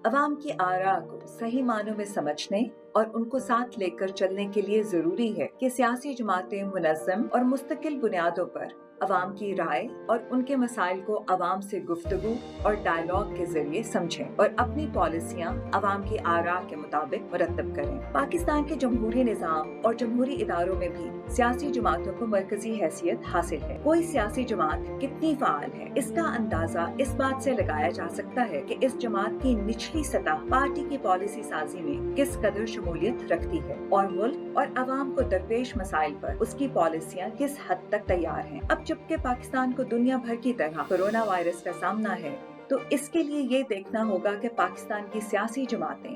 عوام کی آراء کو صحیح معنوں میں سمجھنے اور ان کو ساتھ لے کر چلنے کے لیے ضروری ہے کہ سیاسی جماعتیں منظم اور مستقل بنیادوں پر عوام کی رائے اور ان کے مسائل کو عوام سے گفتگو اور ڈائیلاگ کے ذریعے سمجھیں اور اپنی پالیسیاں عوام کی آراء کے مطابق مرتب کریں۔ پاکستان کے جمہوری نظام اور جمہوری اداروں میں بھی سیاسی جماعتوں کو مرکزی حیثیت حاصل ہے۔ کوئی سیاسی جماعت کتنی فعال ہے، اس کا اندازہ اس بات سے لگایا جا سکتا ہے کہ اس جماعت کی نچلی سطح پارٹی کی پالیسی سازی میں کس قدر شمولیت رکھتی ہے اور ملک اور عوام کو درپیش مسائل پر اس کی پالیسیاں کس حد تک تیار ہیں۔ اب جبکہ پاکستان کو دنیا بھر کی طرح کورونا وائرس کا سامنا ہے تو اس کے لیے یہ دیکھنا ہوگا کہ پاکستان کی سیاسی جماعتیں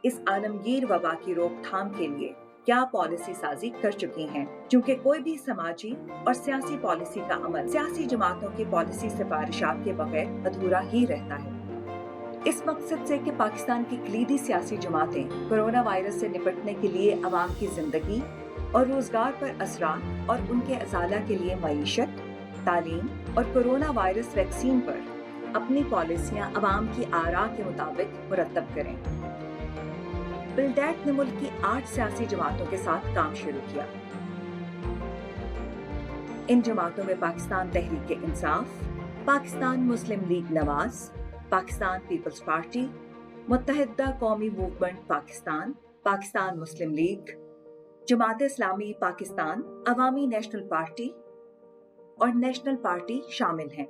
اس عالمگیر وبا کی روک تھام کے لیے کیا پالیسی سازی کر چکی ہیں، چونکہ کوئی بھی سماجی اور سیاسی پالیسی کا عمل سیاسی جماعتوں کی پالیسی سفارشات کے بغیر ادھورا ہی رہتا ہے۔ اس مقصد سے کہ پاکستان کی کلیدی سیاسی جماعتیں کورونا وائرس سے نپٹنے کے لیے عوام کی زندگی اور روزگار پر اثرات اور ان کے ازالہ کے لیے معیشت، تعلیم اور کورونا وائرس ویکسین پر اپنی پالیسیاں عوام کی آراء کے مطابق مرتب کریں۔ بلڈیٹ نے ملک کی 8 سیاسی جماعتوں کے ساتھ کام شروع کیا۔ ان جماعتوں میں پاکستان تحریک انصاف، پاکستان مسلم لیگ نواز، پاکستان پیپلز پارٹی، متحدہ قومی موومنٹ پاکستان، پاکستان مسلم لیگ، جماعت اسلامی پاکستان، عوامی نیشنل پارٹی اور نیشنل پارٹی شامل ہیں۔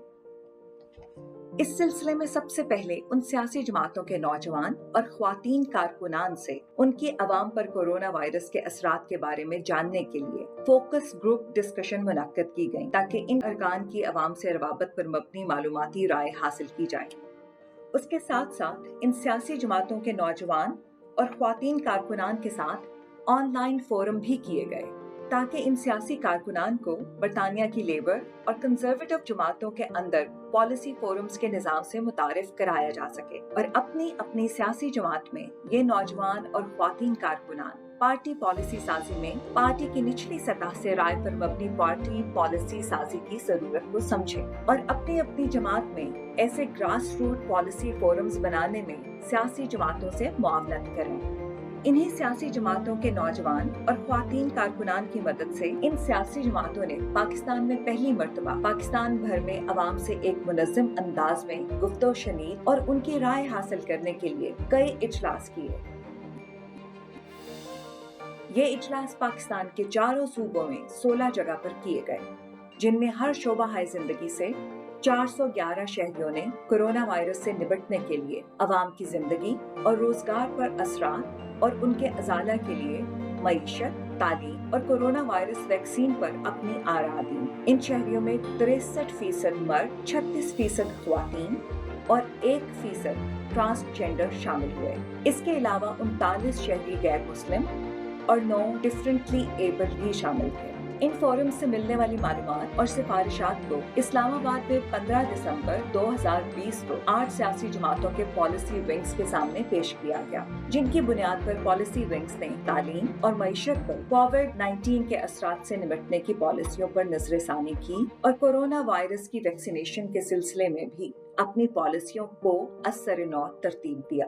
اس سلسلے میں سب سے پہلے ان سیاسی جماعتوں کے نوجوان اور خواتین کارکنان سے ان کی عوام پر کورونا وائرس کے اثرات کے بارے میں جاننے کے لیے فوکس گروپ ڈسکشن منعقد کی گئی تاکہ ان ارکان کی عوام سے روابط پر مبنی معلوماتی رائے حاصل کی جائے۔ اس کے ساتھ ساتھ ان سیاسی جماعتوں کے نوجوان اور خواتین کارکنان کے ساتھ آن لائن فورم بھی کیے گئے تاکہ ان سیاسی کارکنان کو برطانیہ کی لیبر اور کنزرویٹو جماعتوں کے اندر پالیسی فورمز کے نظام سے متعارف کرایا جا سکے اور اپنی اپنی سیاسی جماعت میں یہ نوجوان اور خواتین کارکنان پارٹی پالیسی سازی میں پارٹی کی نچلی سطح سے رائے پر مبنی پارٹی پالیسی سازی کی ضرورت کو سمجھیں اور اپنی اپنی جماعت میں ایسے گراس روٹ پالیسی فورمز بنانے میں سیاسی جماعتوں سے معاونت کریں۔ انہی سیاسی جماعتوں کے نوجوان اور خواتین کارکنان کی مدد سے ان سیاسی جماعتوں نے پاکستان میں پہلی مرتبہ پاکستان بھر میں عوام سے ایک منظم انداز میں گفت و شنید اور ان کی رائے حاصل کرنے کے لیے کئی اجلاس کیے۔ یہ اجلاس پاکستان کے 4 صوبوں میں 16 جگہ پر کیے گئے، جن میں ہر شعبہ زندگی سے 411 شہریوں نے کورونا وائرس سے نپٹنے کے لیے عوام کی زندگی اور روزگار پر اثرات اور ان کے ازالہ کے لیے معیشت، تعلیم اور کورونا وائرس ویکسین پر اپنی آراء دی۔ ان شہریوں میں 63% مرد، 36% خواتین اور 1% ٹرانسجینڈر شامل ہوئے۔ اس کے علاوہ 39 شہری غیر مسلم اور 9 ڈفرینٹلی ایبل بھی شامل تھے۔ ان فورم سے ملنے والی معلومات اور سفارشات کو اسلام آباد میں 15 دسمبر 2020 کو 8 سیاسی جماعتوں کے پالیسی ونگز کے سامنے پیش کیا گیا، جن کی بنیاد پر پالیسی ونگز نے تعلیم اور معیشت پر کووڈ-19 کے اثرات سے نمٹنے کی پالیسیوں پر نظر ثانی کی اور کورونا وائرس کی ویکسینیشن کے سلسلے میں بھی اپنی پالیسیوں کو از سر نو ترتیب دیا۔